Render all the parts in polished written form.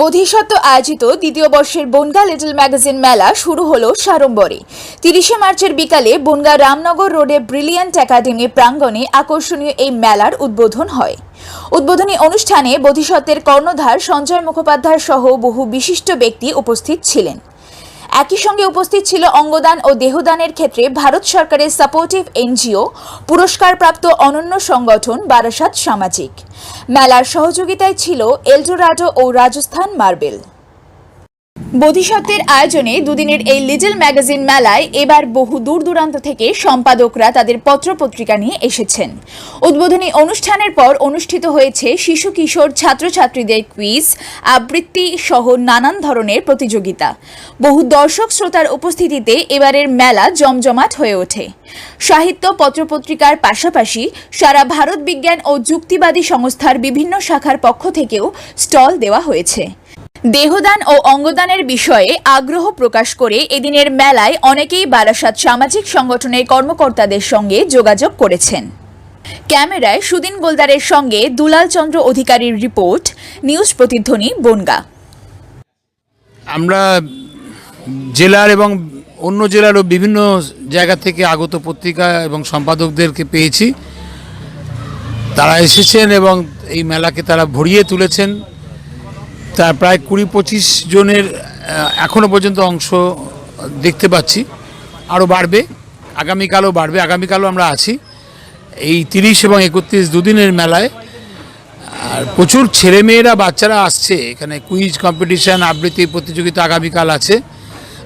বোধিসত্ত্ব আয়োজিত দ্বিতীয় বর্ষের বনগাঁ লিটল ম্যাগাজিন মেলা শুরু হলো সাড়ম্বরে। 30শে মার্চের বিকালে বনগাঁ রামনগর রোডে ব্রিলিয়ান্ট একাডেমি প্রাঙ্গণে আকর্ষণীয় এই মেলার উদ্বোধন হয়। উদ্বোধনী অনুষ্ঠানে বোধিসত্ত্বের কর্ণধার সঞ্জয় মুখোপাধ্যায় সহ বহু বিশিষ্ট ব্যক্তি উপস্থিত ছিলেন। একই সঙ্গে উপস্থিত ছিল অঙ্গদান ও দেহদানের ক্ষেত্রে ভারত সরকারের সাপোর্টিভ এনজিও পুরস্কারপ্রাপ্ত অনন্য সংগঠন বারাসাত সামাজিক। মেলার সহযোগিতায় ছিল এলডোরাডো ও রাজস্থান মার্বেল। বোধিসত্ত্বের আয়োজনে দুদিনের এই লিটল ম্যাগাজিন মেলায় এবার বহু দূর দূরান্ত থেকে সম্পাদকরা তাদের পত্রপত্রিকা নিয়ে এসেছেন। উদ্বোধনী অনুষ্ঠানের পর অনুষ্ঠিত হয়েছে শিশু কিশোর ছাত্রছাত্রীদের কুইজ, আবৃত্তি সহ নানান ধরনের প্রতিযোগিতা। বহু দর্শক শ্রোতার উপস্থিতিতে এবারের মেলা জমজমাট হয়ে ওঠে। সাহিত্য পত্রপত্রিকার পাশাপাশি সারা ভারত বিজ্ঞান ও যুক্তিবাদী সংস্থার বিভিন্ন শাখার পক্ষ থেকেও স্টল দেওয়া হয়েছে। দেহদান ও অঙ্গদানের বিষয়ে আগ্রহ প্রকাশ করে এদিনের মেলায় অনেকেই বারাসাত সামাজিক সংগঠনের কর্মকর্তাদের সঙ্গে যোগাযোগ করেছেন। ক্যামেরায় সুদিন গোলদারের সঙ্গে দুলাল চন্দ্র অধিকারীর রিপোর্ট, নিউজ প্রতিধ্বনি, বনগাঁ। আমরা জেলার এবং অন্য জেলারও বিভিন্ন জায়গা থেকে আগত পত্রিকা এবং সম্পাদকদেরকে পেয়েছি। তারা এসেছেন এবং এই মেলাকে তারা ভরিয়ে তুলেছেন। তার প্রায় 20-25 জনের এখনও পর্যন্ত অংশ দেখতে পাচ্ছি। আরও বাড়বে, আগামীকালও বাড়বে। আগামীকালও আমরা আছি এই 30 এবং 31 দুদিনের মেলায়। আর প্রচুর ছেলেমেয়েরা, বাচ্চারা আসছে এখানে। কুইজ কম্পিটিশান, আবৃত্তি প্রতিযোগিতা আগামীকাল আছে।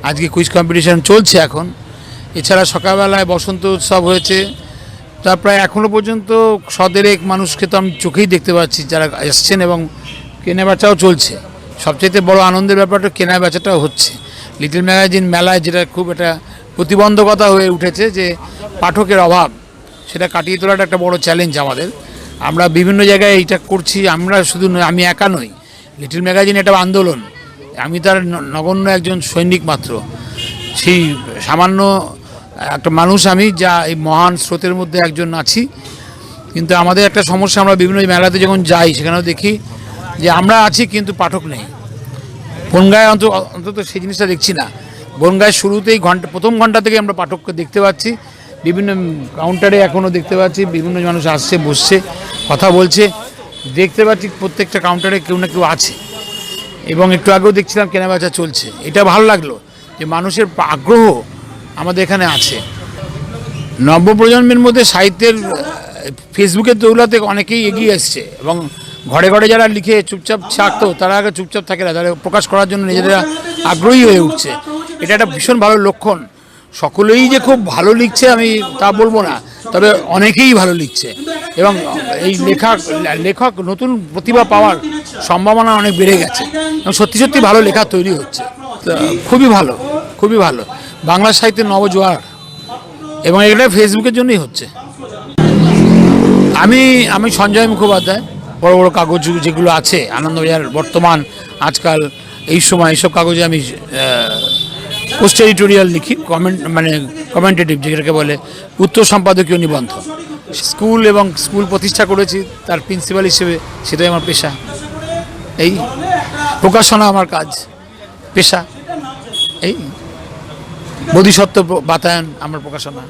আজকে কুইজ কম্পিটিশান চলছে এখন। এছাড়া সকালবেলায় বসন্ত উৎসব হয়েছে। তার প্রায় এখনও পর্যন্ত 100 মানুষকে তো আমি চোখেই দেখতে পাচ্ছি যারা এসছেন, এবং কেনাবেচাও চলছে। সবচেয়ে বড় আনন্দের ব্যাপারটা কেনাবেচাটাও হচ্ছে। লিটল ম্যাগাজিন মেলায় যেটা খুব একটা প্রতিবন্ধকতা হয়ে উঠেছে, যে পাঠকের অভাব, সেটা কাটিয়ে তোলাটা একটা বড় চ্যালেঞ্জ আমাদের। আমরা বিভিন্ন জায়গায় এইটা করছি। আমরা শুধু নয়, আমি একা নই। লিটল ম্যাগাজিন একটা আন্দোলন। আমি তার নগণ্য একজন সৈনিক মাত্র। সেই সামান্য একটা মানুষ আমি, যা এই মহান স্রোতের মধ্যে একজন আছি। কিন্তু আমাদের একটা সমস্যা, আমরা বিভিন্ন মেলাতে যখন যাই সেখানেও দেখি যে আমরা আছি কিন্তু পাঠক নেই। বনগাঁয় অন্তত সেই জিনিসটা দেখছি না। বনগাঁয় শুরুতেই প্রথম ঘন্টা থেকে আমরা পাঠককে দেখতে পাচ্ছি। বিভিন্ন কাউন্টারে এখনও দেখতে পাচ্ছি বিভিন্ন মানুষ আসছে, বসছে, কথা বলছে। দেখতে পাচ্ছি প্রত্যেকটা কাউন্টারে কেউ না কেউ আছে, এবং একটু আগেও দেখছিলাম কেনাবেচা চলছে। এটা ভালো লাগলো যে মানুষের আগ্রহ আমাদের এখানে আছে। নবপ্রজন্মের মধ্যে সাহিত্যের ফেসবুকের দৌলতে অনেকেই এগিয়ে এসছে, এবং ঘরে ঘরে যারা লিখে চুপচাপ থাকতো তারা আগে চুপচাপ থাকে না, তারা প্রকাশ করার জন্য নিজেরা আগ্রহী হয়ে উঠছে। এটা একটা ভীষণ ভালো লক্ষণ। সকলেই যে খুব ভালো লিখছে আমি তা বলবো না, তবে অনেকেই ভালো লিখছে, এবং এই লেখক নতুন প্রতিভা পাওয়ার সম্ভাবনা অনেক বেড়ে গেছে, এবং সত্যি সত্যি ভালো লেখা তৈরি হচ্ছে। খুবই ভালো, খুবই ভালো। বাংলা সাহিত্যের নবজোয়ার, এবং এটা ফেসবুকের জন্যই হচ্ছে। আমি সঞ্জয় মুখোপাধ্যায়। বড় বড় কাগজ যেগুলো আছে, আনন্দবাজার, বর্তমান, আজকাল, এই সময় এইসব কাগজে আমি পোস্ট এডিটোরিয়াল লিখি, কমেন্টেটিভ যেটাকে বলে, উত্তর সম্পাদকীয় নিবন্ধ। স্কুল এবং স্কুল প্রতিষ্ঠা করেছি, তার প্রিন্সিপাল হিসেবে, সেটাই আমার পেশা। এই প্রকাশনা আমার কাজ, পেশা। এই বোধিসত্ত্ব বাতায়ন আমার প্রকাশনা।